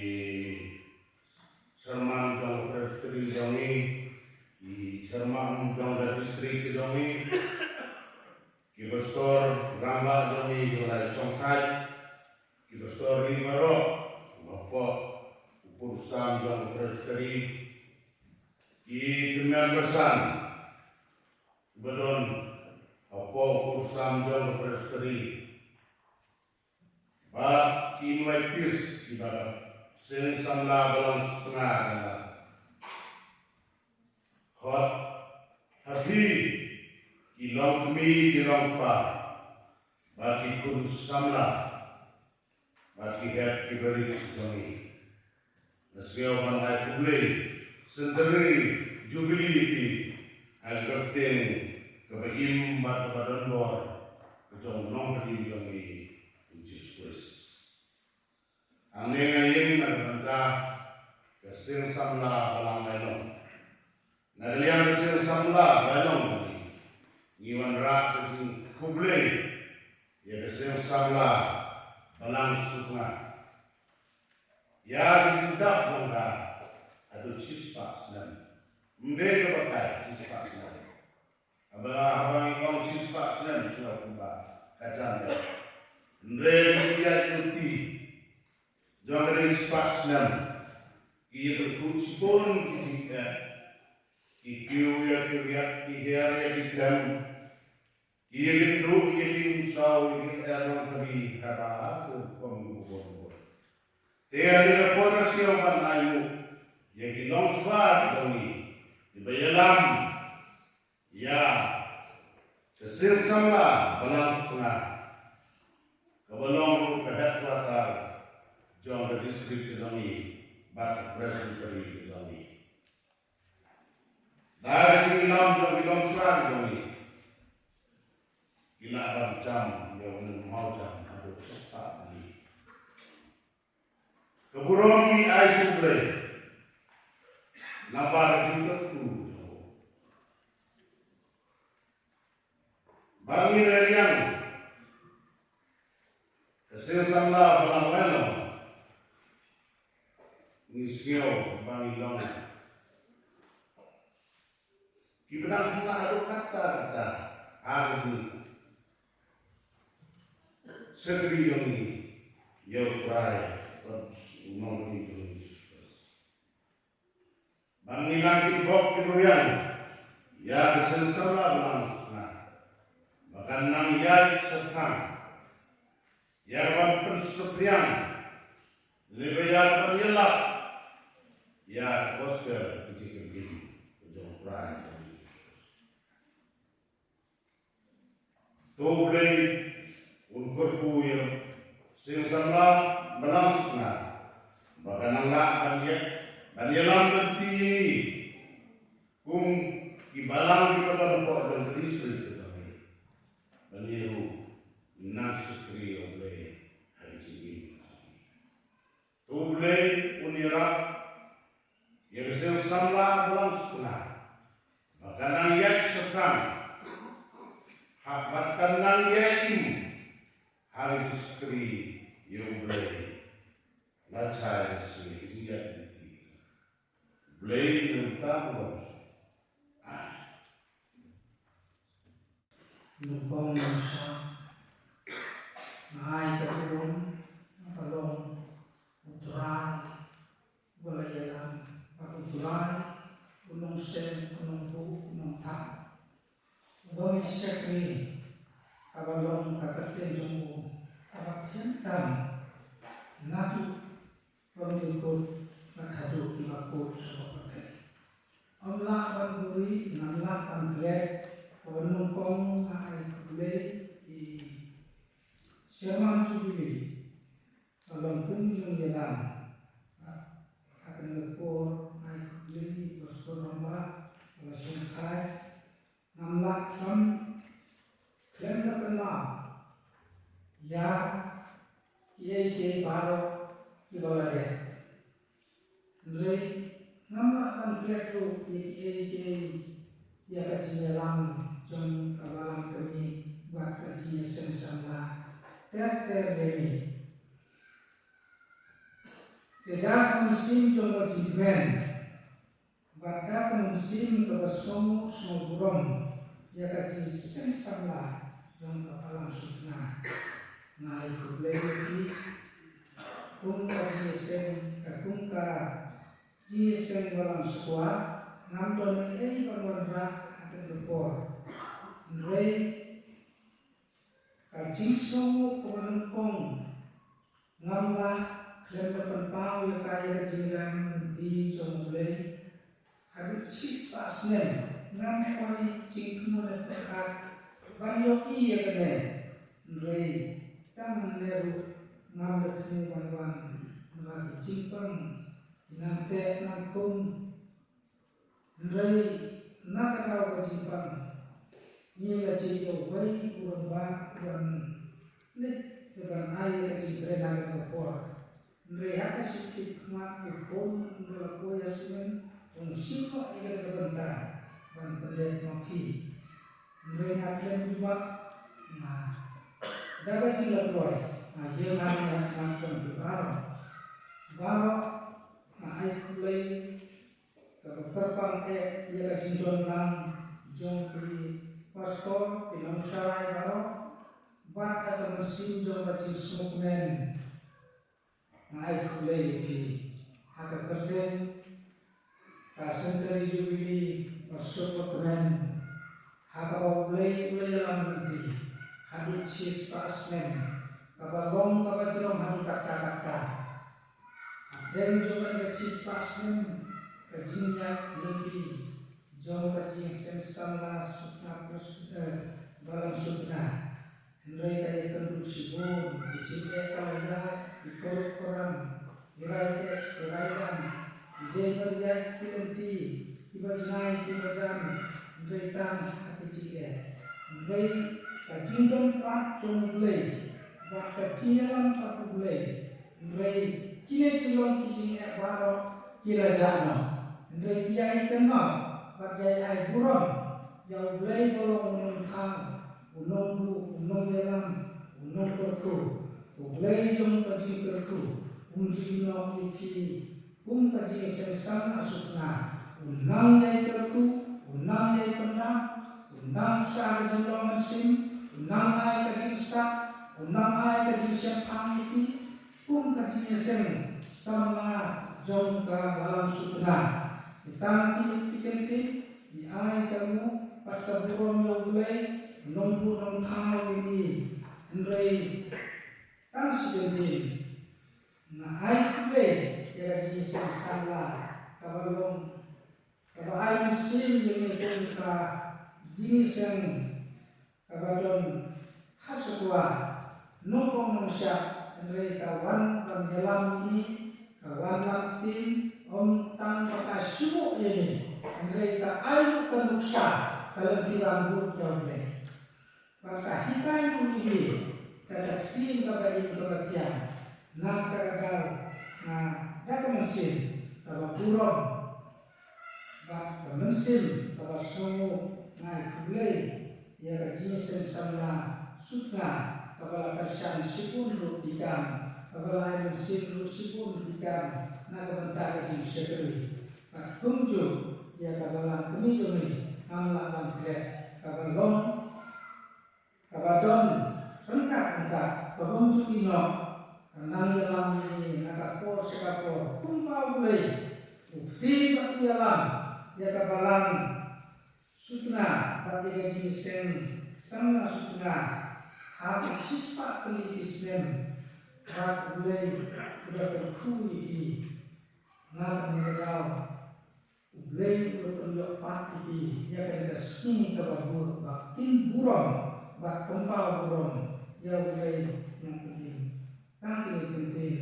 Sherman Jong Prestri Jongi di Sherman Jong Distrik Jongi di Bestor Rambak Jongi Julai Songkai di Bestor Rimaro Bapak Upursam Jong Prestri di dengan pesan bedon apa kursam jong presteri bab kinwetis kita sen samla dalam setengah kata hot hati ilong kemi ilong pa bagi kun samla bagi het kiberi jongi nasio bangai publik sendiri jubilee di algerten kebaim mat badan bor kejong nong kedim jongi Jesus ane ngayin naganta kesing samla balang melong nagalian kesing samla balong ngiwan rak kejing kuble ya kesing samla balang sukna ya kejing dak jongka aduh cispa senang mereka pakai cispa senang spasnam ia terkucipun kijika ikiu ya kiriak ihar ya dikam ia gendu ia diusau ia erang tabi haba aku pembubuan dia direpot siapan ayu yang kilong swat joni dibayalam ya kesil samla balang setengah kebalong kehat watar jong the district joni but presbytery joni dari ilam jong kilong swat joni gila abang jam yang mau jam ada sesak ni keburung mi ai suble nabar jingkatku bangi neriang kesilsamla balang melong nisio bangi long kibedang hana adu kata arju segeri yoni yau prai umang ni bangi langit bok kegoyang ya kesilsamla balang bahkan nang yai setang yarwan persepriang lebayar penyelak ya koster kecil gini ujung prai toblei unkurku yang singsamla melangsungna bahkan nang banyelam berti ini kum ibalang di pada pok dan distrik Baniru nak sekri oleh hari ini. Oleh unirak yang sesama bulan setengah. Maka nang yak sekam hak batkan nang yakim hari sekri yang boleh lacai sekri siap bukti. Boleh nentang bulan. Lubang nusa, ngai kapulong, palong, utrai, walayalam, pagutrai, unong sen, unong bu, unong ta. Ubang isekri, kabalong kakerten jonggo, kabatyan tam, natu, pangikut, naghaduk kibakut sa kapatay. Amla panburi, namla panglek, Kawanong kong ay kulay siyamang subili alam kong yung yalam akan nagpor ay kulay paspor namba wala siyangkay namlak kam klem na kana ya kiyay kiyay baro kibalade nrey namlak kan klekro kiyay kiyay ya kajinya lam jom kabalang kami buat kajinya sensama ter ini tidak musim jom kajimen pada musim kebasomu sobrong ya kajinya sensama jom kabalang sutna naik kubleki kung kajinya sen kung kajinya sen balang sekolah ngamdon pangwandra akan berpor nrei kajing songo kawanungkong ngamla klem depan pau ya kaya kajilang nanti jomblei habis sis pasnen ngam koi cing tumo dan pekat banyo iya kene nrei taman neru ngam betemu wanwan nabagi cingpang nante nangkung nrei nakakau kajimpang ni la ciyo wai urang ba urang lit urang ai kajipre naga ngapor nrei haka sikit mak hukum ndala koya simen ung siko iga kabanta ban pendek maki nrei ngaklen juga na daga jila koy na ye nang ngakon baro na ai kulai kapag ia jindon lang jong pri pastor pinang sarai baro bat atau mesin jong kacing smokeman ngai kulei ki haka kerten ka century jubilee masuk kemen haka kulei dalam negeri hadu cis pasmen kabalong kabajerong hadu kata dan juga cis pasmen kajinya nanti jom kaji sensana sutna balang sutna Hendrai kaya kenduk sibun dicipek kalaya dikorek koran iraikan ide berjaya kinenti ibajanai ibajan Hendrai tan hati cike Hendrai kajindon pak jomulai bak kajialan kapulai Hendrai kine tulong kijing baro kirajano Hendrai kiai kenma bak jaya buram jauh belai bolong menentang unong dalam unong kerku ublai jom kaji kerku unjino ipi kaji sensang asukna unang yai kerku unang yai pendam unang sa jendong mesin unang ai kaji stak unang ai kaji siapang ipi kaji sen sama jom ka balam sukna ditang pikenti di ai kamu pada buron ublai nombu nom thang ini Hendrai kan sebentin na ai kule ya ji sala kabalong ai musim ini pun ka jini sen kabalon haswa nopong manusia Hendrai kawan dalam ini kawan laktin tang pakai subuh ini Hendrai ka ayu penuksa dalam tirambut yang baik maka hikai ini dapat tim kabain kebatian nak tergal na dapat mesin kabar buron bak mesin kabar semua ngai kulai ya gaji sensana sutna kabar persian sipun rutikan kabar lain mesin sipun rutikan nak kebentar gaji sekali bak kunjung ya kabar kemijoni namlah bangkret kabar long kabadon rengkat kebunjuk ino nang dalam ini nakapor sekapor kumpau mulai bukti bakuyalam ya kabalang sutna bagi gaji sen sama sutna hati sispa kelipisen bak mulai udah berku iki nak mengadau mulai udah penjok pak iki ya kan kesini kababur bakin buron bak kempal burung ya mulai yang penting kan penting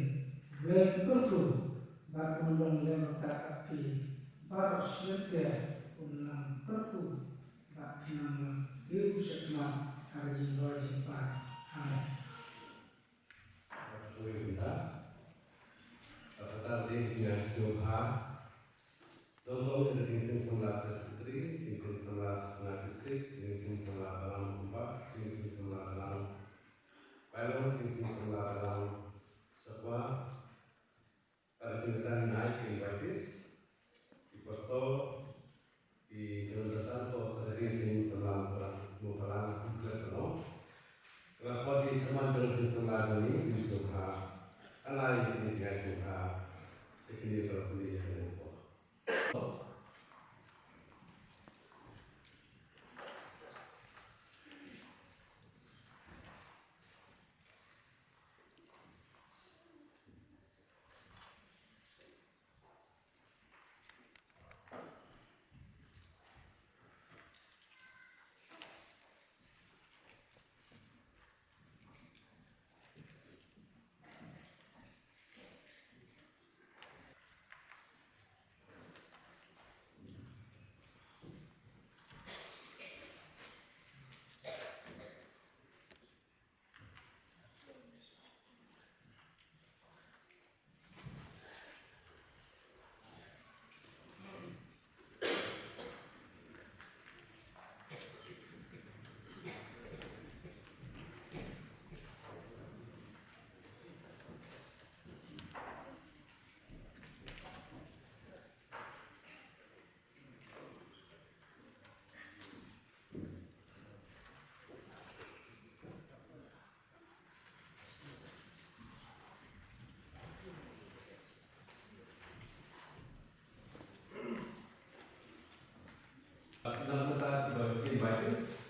mulai kerku bak undang lem tak api baru sebentar unang kerku bak pinang ibu sekma harji doa jempat amin. Tadi dengan Tuhan, tolong ada jenis semula pestri, jenis semula setengah desik, jenis semula dalam empat, jenis semula dalam pelong, jenis semula dalam sebuah. Ada penelitian naik invitis di posto di Jalan Santo jenis semula dalam bukan penuh. Kalau di teman jenis semula ini di suka, alai ini juga suka. Sekali kalau beli yang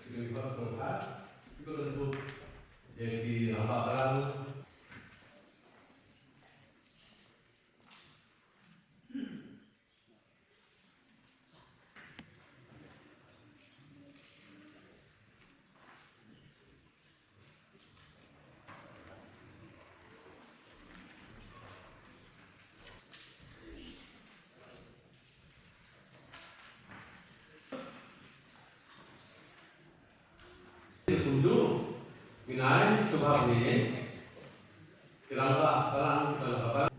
Jadi kita sempat kita bentuk jadi nampak barang. Kunjung minai sebab ini kiranglah barang kita lakukan.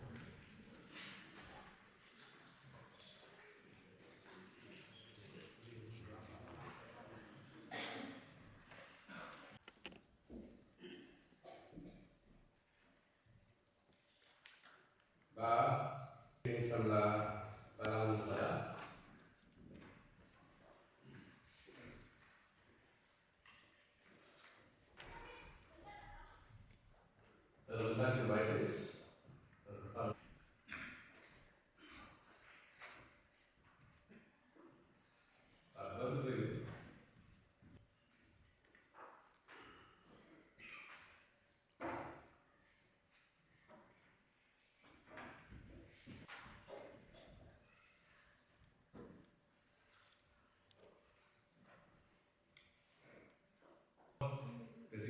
Ini salah barang saya. Terletak di Baitis.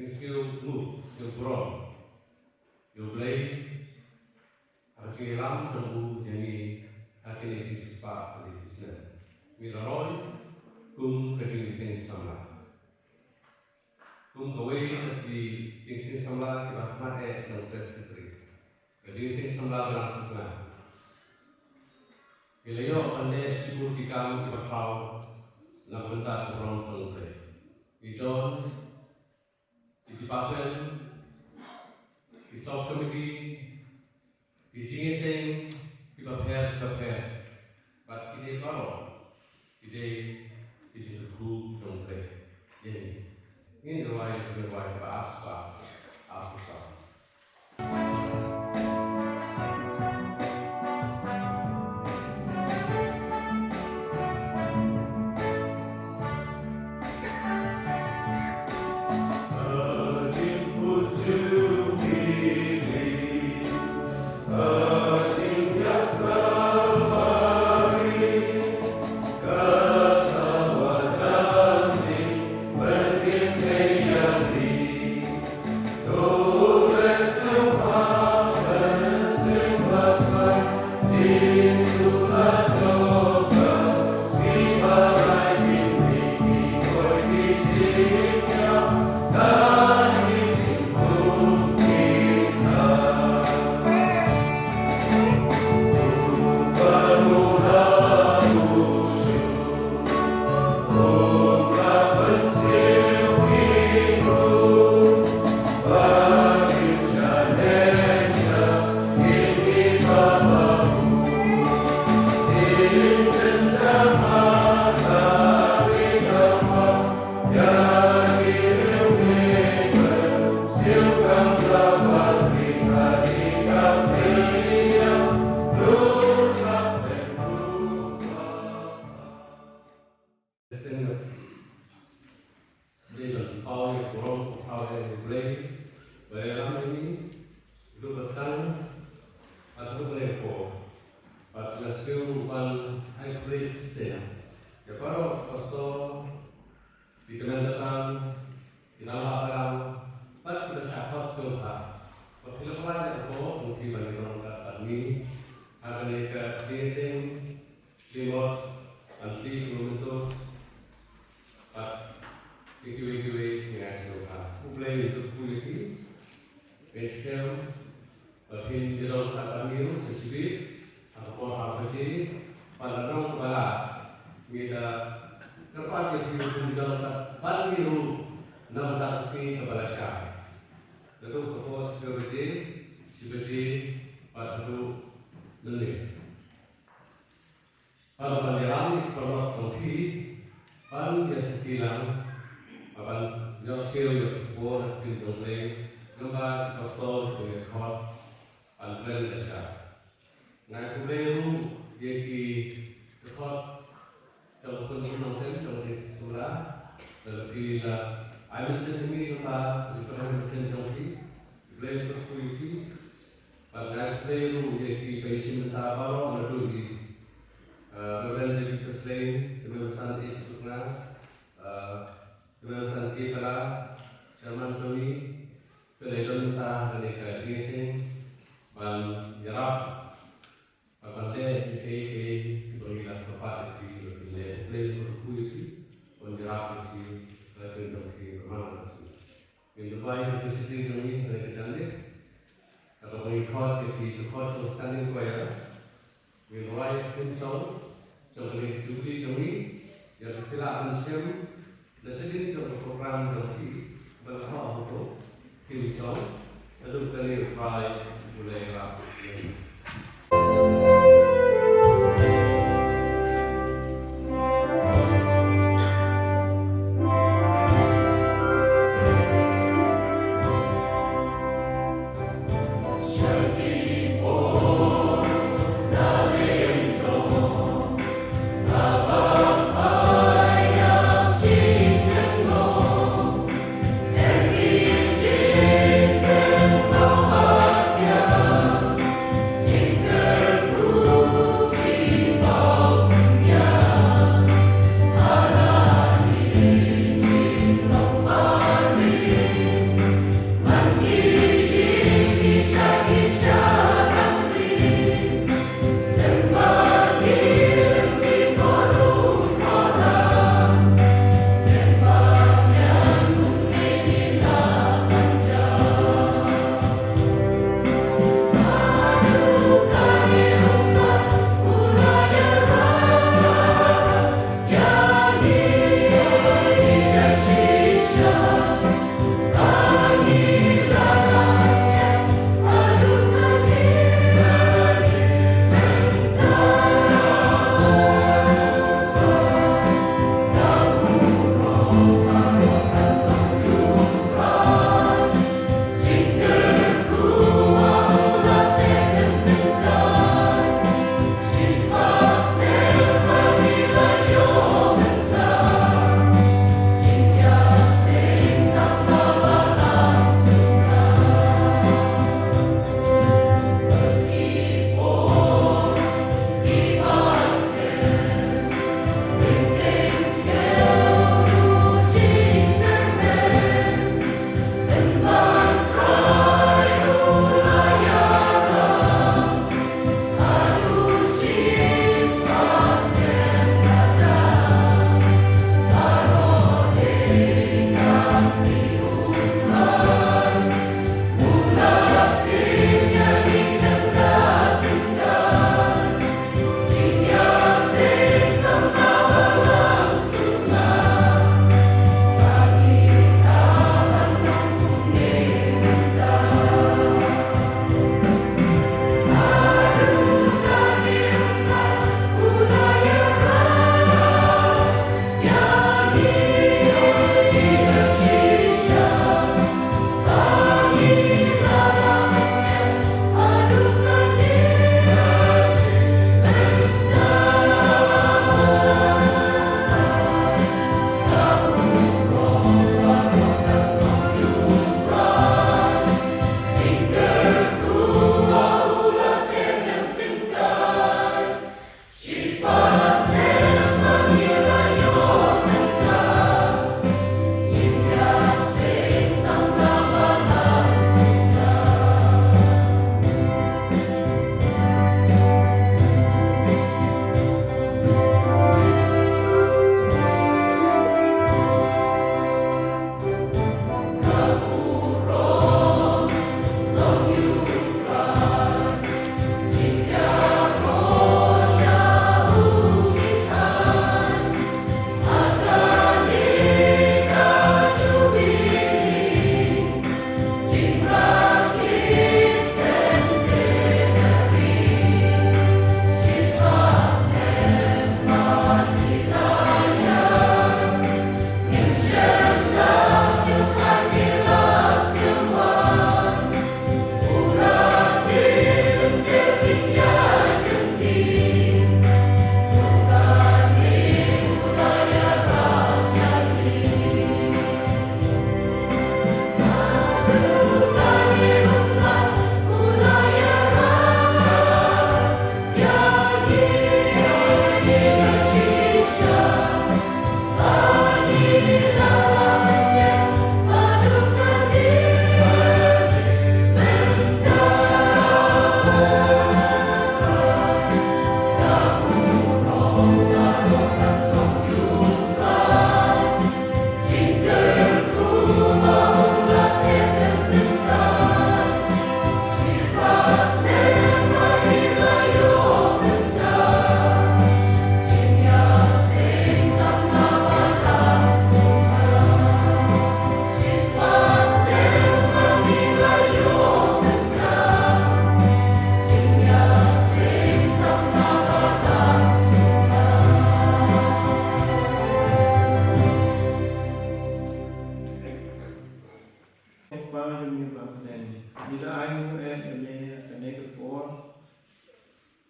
Skill move, skill brawl. Skill play. Harus hilang jumbo jadi akhirnya bisnis part dari bisnis. Miraroy, kum kejenising sama. Kum kawai tapi jenising sama kita pakai jauh tes fitri. Kejenising sama berlangsung setengah. Bila yo anda sibuk di kamu kita tahu nak bentar kurang jauh play. Idon di department, di subcommittee, di jenising, di prepare. But ini baru, ini group jumlah. Ini riwayat bahasa aku sah. Tapi lah, I mention ini kita sekarang mention jauhi, play berkuiti, pada play lu yang patient mentah baru ada di, orang jadi keslain, dengan santai sukna, dengan santai pala, Sherman Johnny, pelajari mentah mereka jenising, ban jarap, ban deh, diberikan tempat di play berkuiti, ban jarap di contoh di mana sih? In Dubai itu city Johnny mereka cantik. Kalau mengikut di tempat tu standing choir, in Dubai tim sound, jadi juri Johnny, yang pilar ansiam, dasarnya jadi program Johnny, berkah untuk tim sound, lalu kali try mulai rap. Opa demi bangnen. Bila ayu demi kene kepor.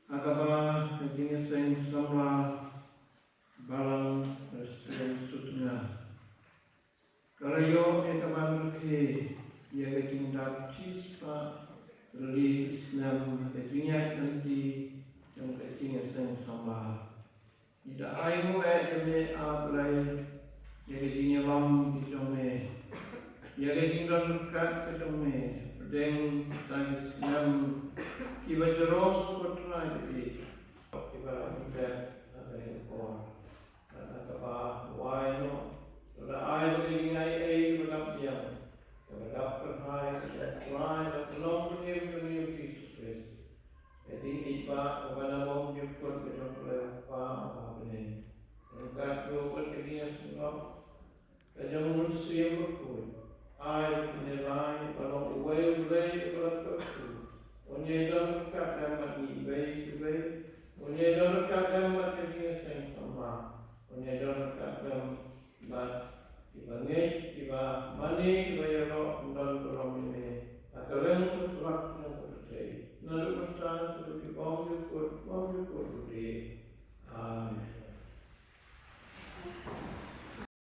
Akaba demi sing samla balang restoran sutna. Kalau yo akaba ke ya keting dap cispa reli Islam ketingnya nanti yang keting sing samla. Bila ayu demi ablai ya ketingnya lam di jome. Ya ketinggalan dekat ketemu dengan tangis nam kiba jorong kontra jadi kiba kita ada yang kor ada apa waino ada air ingai dalam diam ada perhai ada lain ada long community space jadi iba kepada mau jemput dengan apa ini dekat dua pergian semua kajian manusia berkuat ai menilai kalau uai kalau terus onye dalam kadang mati baik onye dalam kadang mati dia sayang sama onye dalam kadang mat tiba mani tiba